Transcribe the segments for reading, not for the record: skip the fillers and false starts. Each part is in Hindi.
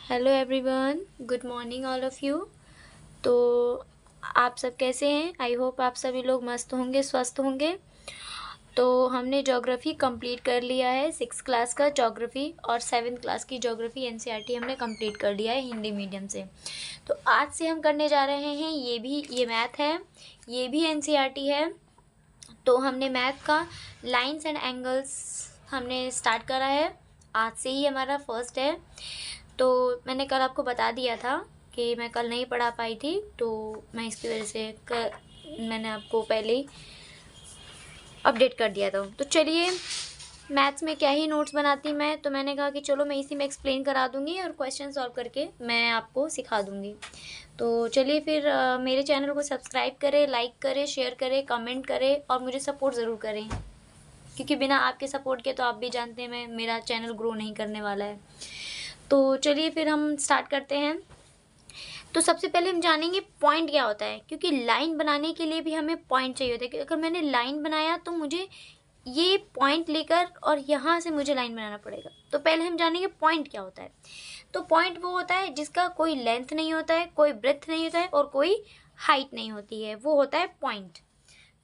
Hello everyone, good morning all of you. तो आप सब कैसे हैं? आई होप आप सभी लोग मस्त होंगे, स्वस्थ होंगे। तो हमने ज्योग्राफ़ी कंप्लीट कर लिया है, 6th क्लास का ज्योग्राफ़ी और 7th क्लास की ज्योग्राफ़ी एनसीईआरटी हमने कंप्लीट कर लिया है हिंदी मीडियम से। तो आज से हम करने जा रहे हैं ये मैथ है, ये भी एनसीईआरटी है। तो हमने मैथ का लाइन्स एंड एंगल्स हमने स्टार्ट करा है, आज से ही हमारा फर्स्ट है। तो मैंने कल आपको बता दिया था कि मैं कल नहीं पढ़ा पाई थी, तो मैं इसकी वजह से मैंने आपको पहले ही अपडेट कर दिया था। तो चलिए, मैथ्स में क्या ही नोट्स बनाती मैं, तो मैंने कहा कि चलो मैं इसी में एक्सप्लेन करा दूँगी और क्वेश्चन सॉल्व करके मैं आपको सिखा दूँगी। तो चलिए फिर मेरे चैनल को सब्सक्राइब करें, लाइक करें, शेयर करें, कमेंट करें और मुझे सपोर्ट ज़रूर करें, क्योंकि बिना आपके सपोर्ट के तो आप भी जानते हैं मेरा चैनल ग्रो नहीं करने वाला है। तो चलिए फिर हम स्टार्ट करते हैं। तो सबसे पहले हम जानेंगे पॉइंट क्या होता है, क्योंकि लाइन बनाने के लिए भी हमें पॉइंट चाहिए होता है कि अगर मैंने लाइन बनाया तो मुझे ये पॉइंट लेकर और यहाँ से मुझे लाइन बनाना पड़ेगा। तो पहले हम जानेंगे पॉइंट क्या होता है। तो पॉइंट वो होता है जिसका कोई लेंथ नहीं होता है, कोई ब्रेथ नहीं होता है और कोई हाइट नहीं होती है, वो होता है पॉइंट।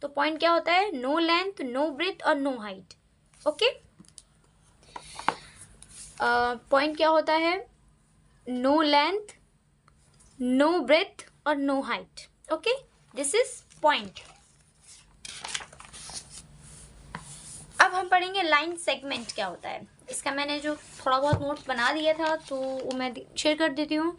तो पॉइंट क्या होता है? नो लेंथ, नो ब्रेथ और नो हाइट। ओके। पॉइंट क्या होता है? नो लेंथ, नो ब्रेथ और no height. Okay, this is point. अब हम पढ़ेंगे लाइन सेगमेंट क्या होता है। इसका मैंने जो थोड़ा बहुत नोट्स बना दिया था तो वो मैं शेयर कर देती हूँ।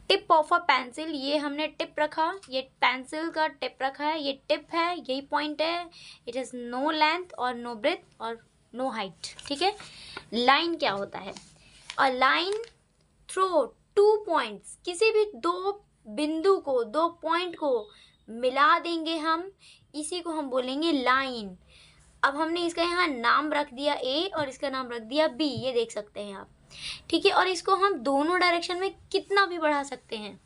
टिप ऑफ अ पेंसिल, ये हमने टिप रखा, ये पेंसिल का टिप रखा है, ये टिप है, यही पॉइंट है। इट इज़ नो लेंथ और नो ब्रेथ और नो हाइट। ठीक है। लाइन क्या होता है? A line through two points, किसी भी दो बिंदु को, दो पॉइंट को मिला देंगे हम, इसी को हम बोलेंगे लाइन। अब हमने इसका यहाँ नाम रख दिया ए और इसका नाम रख दिया बी, ये देख सकते हैं आप। ठीक है। और इसको हम दोनों डायरेक्शन में कितना भी बढ़ा सकते हैं।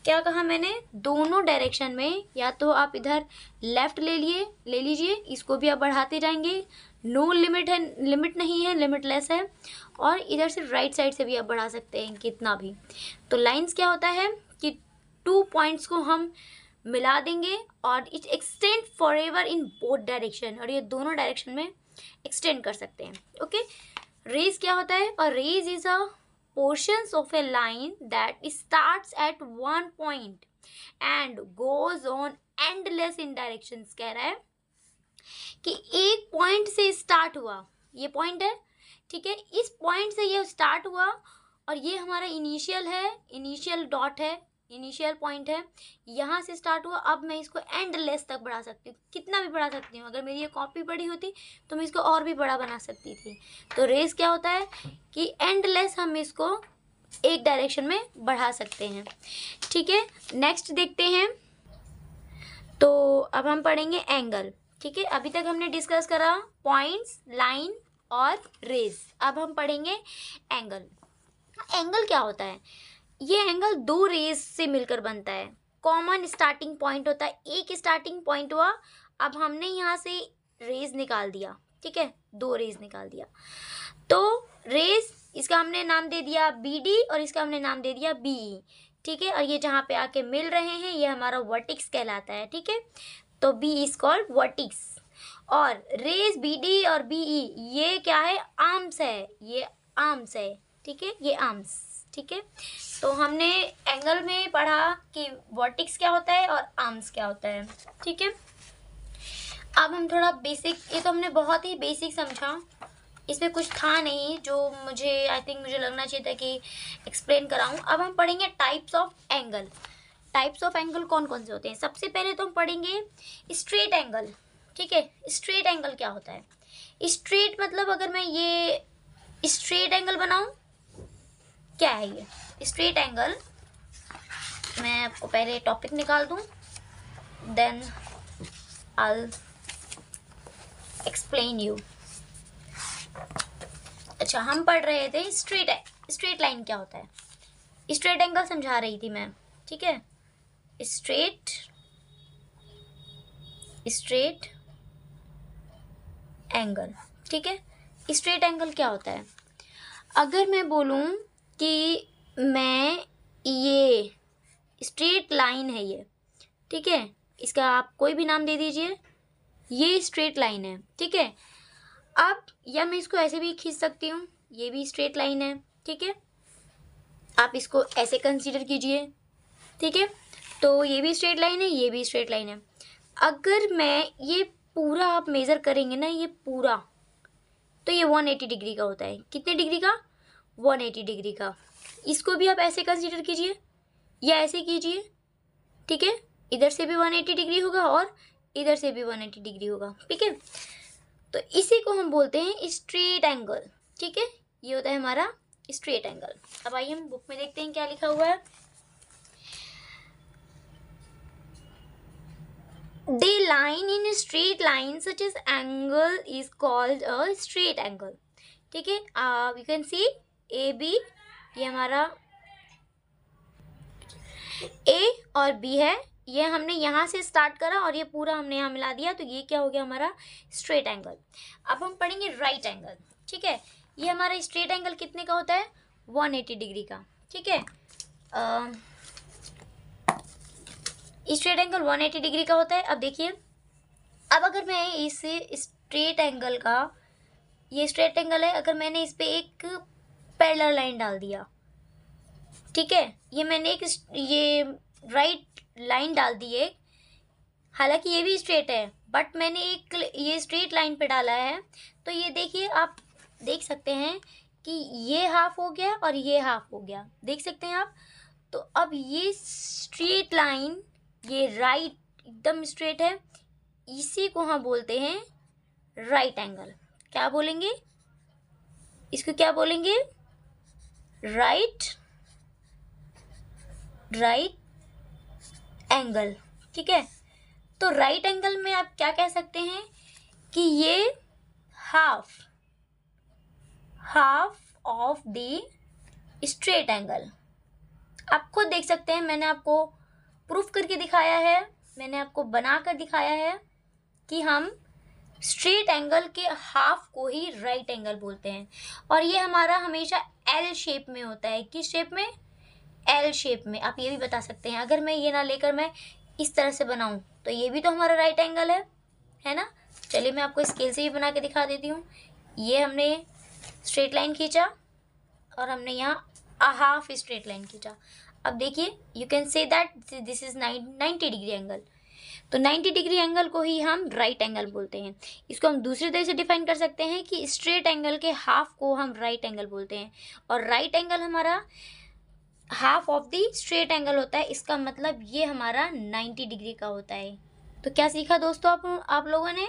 क्या कहा मैंने? दोनों डायरेक्शन में, या तो आप इधर लेफ्ट ले लीजिए, इसको भी आप बढ़ाते जाएंगे। नो लिमिट है, लिमिट नहीं है, लिमिटलेस है। और इधर से राइट साइड से भी आप बढ़ा सकते हैं कितना भी। तो लाइंस क्या होता है कि टू पॉइंट्स को हम मिला देंगे और it extend for ever in both direction, और ये दोनों डायरेक्शन में एक्सटेंड कर सकते हैं। ओके। रेज क्या होता है? और rays is a portions of a line that starts at one point and goes on endless in directions। कह रहा है कि एक पॉइंट से स्टार्ट हुआ, ये पॉइंट है, ठीक है, इस पॉइंट से ये स्टार्ट हुआ और ये हमारा इनिशियल है, इनिशियल डॉट है, इनिशियल पॉइंट है, यहाँ से स्टार्ट हुआ। अब मैं इसको एंडलेस तक बढ़ा सकती हूँ, कितना भी बढ़ा सकती हूँ। अगर मेरी ये कॉपी बड़ी होती तो मैं इसको और भी बड़ा बना सकती थी। तो रेस क्या होता है कि एंडलेस हम इसको एक डायरेक्शन में बढ़ा सकते हैं। ठीक है। नेक्स्ट देखते हैं। तो अब हम पढ़ेंगे एंगल। ठीक है। अभी तक हमने डिस्कस करा पॉइंट्स, लाइन और रेज। अब हम पढ़ेंगे एंगल। एंगल क्या होता है? ये एंगल दो रेज से मिलकर बनता है। कॉमन स्टार्टिंग पॉइंट होता है, एक स्टार्टिंग पॉइंट हुआ, अब हमने यहाँ से रेज निकाल दिया। ठीक है, दो रेज निकाल दिया। तो रेज, इसका हमने नाम दे दिया बी डी और इसका हमने नाम दे दिया बी ई। ठीक है। और ये जहाँ पे आके मिल रहे हैं ये हमारा वर्टिक्स कहलाता है। ठीक है। तो बी इज कॉल्ड वर्टिक्स। और रेज बी डी और बी ई ये क्या है? आर्म्स है, ये आर्म्स है। ठीक है, ये आर्म्स। ठीक है। तो हमने एंगल में पढ़ा कि वर्टिक्स क्या होता है और आर्म्स क्या होता है। ठीक है। अब हम थोड़ा बेसिक, ये तो हमने बहुत ही बेसिक समझा, इसमें कुछ था नहीं जो मुझे मुझे लगना चाहिए था कि एक्सप्लेन कराऊं। अब हम पढ़ेंगे types of angle. Types of angle कौन कौन से होते हैं? सबसे पहले तो हम पढ़ेंगे स्ट्रेट एंगल। ठीक है। स्ट्रेट एंगल क्या होता है? स्ट्रेट मतलब अगर मैं ये स्ट्रेट एंगल बनाऊं, क्या है ये स्ट्रेट एंगल? मैं आपको पहले टॉपिक निकाल दूं, देन आई एक्सप्लेन यू। अच्छा, हम पढ़ रहे थे स्ट्रेट लाइन क्या होता है, स्ट्रेट एंगल समझा रही थी मैं। ठीक है। Straight angle. ठीक है। स्ट्रेट एंगल क्या होता है? अगर मैं बोलूं कि मैं ये स्ट्रेट लाइन है ये, ठीक है, इसका आप कोई भी नाम दे दीजिए, ये स्ट्रेट लाइन है, ठीक है। अब या मैं इसको ऐसे भी खींच सकती हूँ, ये भी स्ट्रेट लाइन है, ठीक है, आप इसको ऐसे कंसीडर कीजिए, ठीक है। तो ये भी स्ट्रेट लाइन है, ये भी स्ट्रेट लाइन है। अगर मैं ये पूरा आप मेज़र करेंगे ना, ये पूरा, तो ये 180 डिग्री का होता है। कितने डिग्री का? 180 डिग्री का। इसको भी आप ऐसे कंसीडर कीजिए या ऐसे कीजिए, ठीक है, इधर से भी 180 डिग्री होगा और इधर से भी 180 डिग्री होगा, ठीक है। तो इसी को हम बोलते हैं स्ट्रेट एंगल, ठीक है, ये होता है हमारा स्ट्रेट एंगल। अब आइए हम बुक में देखते हैं क्या लिखा हुआ है। The line in a straight line such as angle is called a straight angle, ठीक है। You can see AB, ये हमारा A और B है, ये हमने यहाँ से स्टार्ट करा और ये पूरा हमने यहाँ मिला दिया, तो ये क्या हो गया हमारा स्ट्रेट एंगल। अब हम पढ़ेंगे राइट एंगल, ठीक है। ये हमारा स्ट्रेट एंगल कितने का होता है? 180 डिग्री का, ठीक है। स्ट्रेट एंगल 180 डिग्री का होता है। अब देखिए, अब अगर मैं इस स्ट्रेट एंगल का, ये स्ट्रेट एंगल है, अगर मैंने इस पे एक पैरेलल लाइन डाल दिया, ठीक है, ये मैंने एक ये राइट लाइन डाल दी है, हालांकि ये भी स्ट्रेट है, बट मैंने एक ये स्ट्रेट लाइन पे डाला है, तो ये देखिए, आप देख सकते हैं कि ये हाफ हो गया और ये हाफ हो गया, देख सकते हैं आप। तो अब ये स्ट्रेट लाइन, ये राइट एकदम स्ट्रेट है, इसी को हम बोलते हैं राइट एंगल। क्या बोलेंगे इसको? क्या बोलेंगे? राइट एंगल, ठीक है। तो राइट एंगल में आप क्या कह सकते हैं कि ये half of the straight angle. आप खुद देख सकते हैं, मैंने आपको प्रूफ करके दिखाया है, मैंने आपको बना कर दिखाया है कि हम स्ट्रेट एंगल के हाफ को ही राइट एंगल बोलते हैं। और ये हमारा हमेशा एल शेप में होता है। किस शेप में? एल शेप में। आप ये भी बता सकते हैं, अगर मैं ये ना लेकर मैं इस तरह से बनाऊं तो ये भी तो हमारा राइट एंगल है ना। चलिए मैं आपको स्केल से भी बना के दिखा देती हूँ। ये हमने स्ट्रेट लाइन खींचा और हमने यहाँ हाफ स्ट्रेट लाइन खींचा। अब देखिए, you can say that this is 90 degree angle. तो 90 डिग्री एंगल को ही हम राइट एंगल बोलते हैं। इसको हम दूसरे तरह से डिफाइन कर सकते हैं कि स्ट्रेट एंगल के हाफ को हम राइट एंगल बोलते हैं, और राइट एंगल हमारा half of the straight angle होता है। इसका मतलब ये हमारा 90 डिग्री का होता है। तो क्या सीखा दोस्तों आप लोगों ने?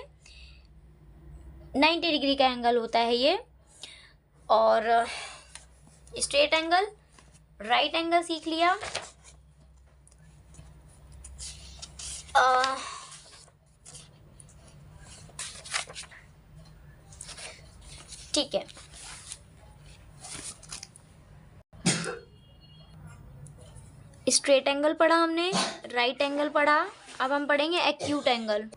90 डिग्री का एंगल होता है ये। और स्ट्रेट एंगल, राइट एंगल सीख लिया। ठीक है, स्ट्रेट एंगल पढ़ा हमने, राइट एंगल पढ़ा। अब हम पढ़ेंगे एक्यूट एंगल।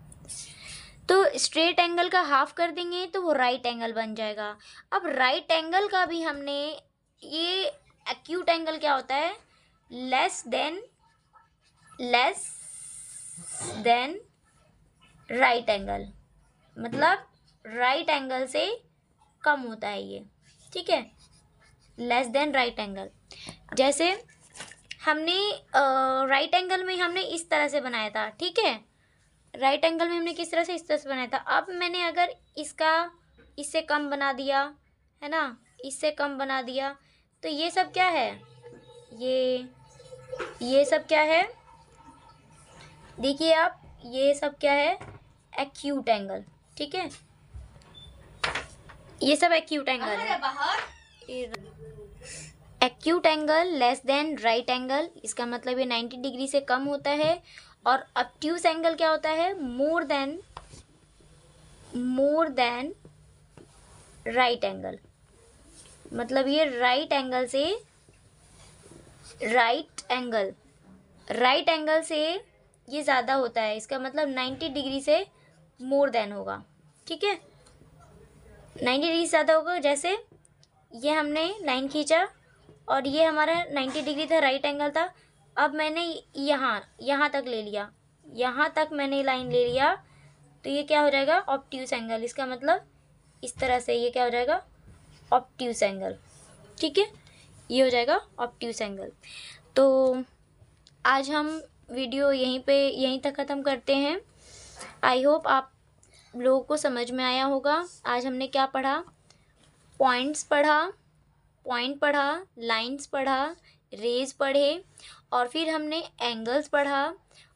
तो स्ट्रेट एंगल का हाफ कर देंगे तो वो राइट एंगल बन जाएगा। अब राइट एंगल का भी हमने, ये एक्यूट एंगल क्या होता है? लेस देन राइट एंगल, मतलब राइट एंगल से कम होता है ये, ठीक है, लेस देन राइट एंगल। जैसे हमने राइट एंगल में हमने इस तरह से बनाया था, ठीक है, राइट एंगल में हमने किस तरह से, इस तरह से बनाया था। अब मैंने अगर इसका इससे कम बना दिया, है ना, इससे कम बना दिया, तो ये सब क्या है? ये सब क्या है? देखिए आप, ये सब क्या है? एक्यूट एंगल, ठीक है, ये सब एक्यूट एंगल है। Acute angle less than right angle, इसका मतलब ये 90 डिग्री से कम होता है। और ऑब्ट्यूस एंगल क्या होता है? मोर देन राइट एंगल, मतलब ये राइट एंगल से ये ज़्यादा होता है। इसका मतलब 90 डिग्री से मोर देन होगा, ठीक है, 90 डिग्री से ज़्यादा होगा। जैसे ये हमने लाइन खींचा और ये हमारा 90 डिग्री था, राइट एंगल था। अब मैंने यहाँ तक ले लिया, यहाँ तक मैंने लाइन ले लिया, तो ये क्या हो जाएगा, ऑब्ट्यूस एंगल। इसका मतलब इस तरह से ये क्या हो जाएगा, ऑब्ट्यूस एंगल। ठीक है, ये हो जाएगा ऑब्ट्यूस एंगल। तो आज हम वीडियो यहीं तक ख़त्म करते हैं। आई होप आप लोगों को समझ में आया होगा। आज हमने क्या पढ़ा, पॉइंट पढ़ा, लाइंस पढ़ा, रेज पढ़े, और फिर हमने एंगल्स पढ़ा,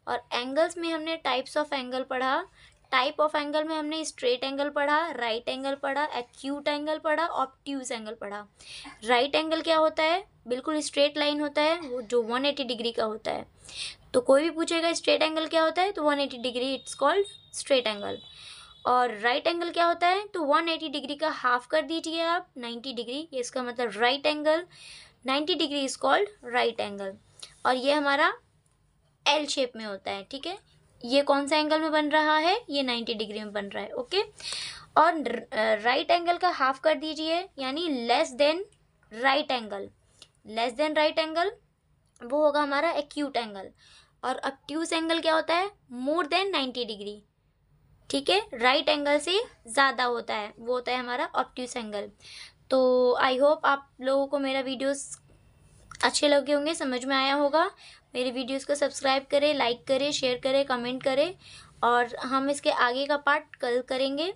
और एंगल्स में हमने टाइप्स ऑफ एंगल पढ़ा। टाइप ऑफ एंगल में हमने स्ट्रेट एंगल पढ़ा, राइट एंगल पढ़ा, एक्यूट एंगल पढ़ा, ऑब्ट्यूस एंगल पढ़ा। राइट एंगल क्या होता है, बिल्कुल स्ट्रेट लाइन होता है, वो जो 180 डिग्री का होता है। तो कोई भी पूछेगा स्ट्रेट एंगल क्या होता है, तो 180 degree, it's called straight angle. और राइट एंगल क्या होता है, तो 180 डिग्री का हाफ कर दीजिए आप 90 डिग्री, ये इसका मतलब right angle. 90 degree is called right angle. और ये हमारा एल शेप में होता है। ठीक है, ये कौन सा एंगल में बन रहा है, ये 90 डिग्री में बन रहा है। ओके, और राइट एंगल का हाफ कर दीजिए, यानी less than right angle. Less than right angle वो होगा हमारा एक्यूट एंगल। और ऑब्ट्यूस एंगल क्या होता है, मोर देन 90 डिग्री। ठीक है, राइट एंगल से ज़्यादा होता है, वो होता है हमारा ऑब्ट्यूस एंगल। तो आई होप आप लोगों को मेरा वीडियोस अच्छे लगे होंगे, समझ में आया होगा। मेरे वीडियोस को सब्सक्राइब करें, लाइक करें, शेयर करें, कमेंट करें, और हम इसके आगे का पार्ट कल करेंगे।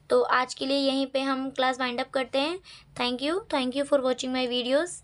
तो आज के लिए यहीं पे हम क्लास वाइंड अप करते हैं। Thank you for watching my videos.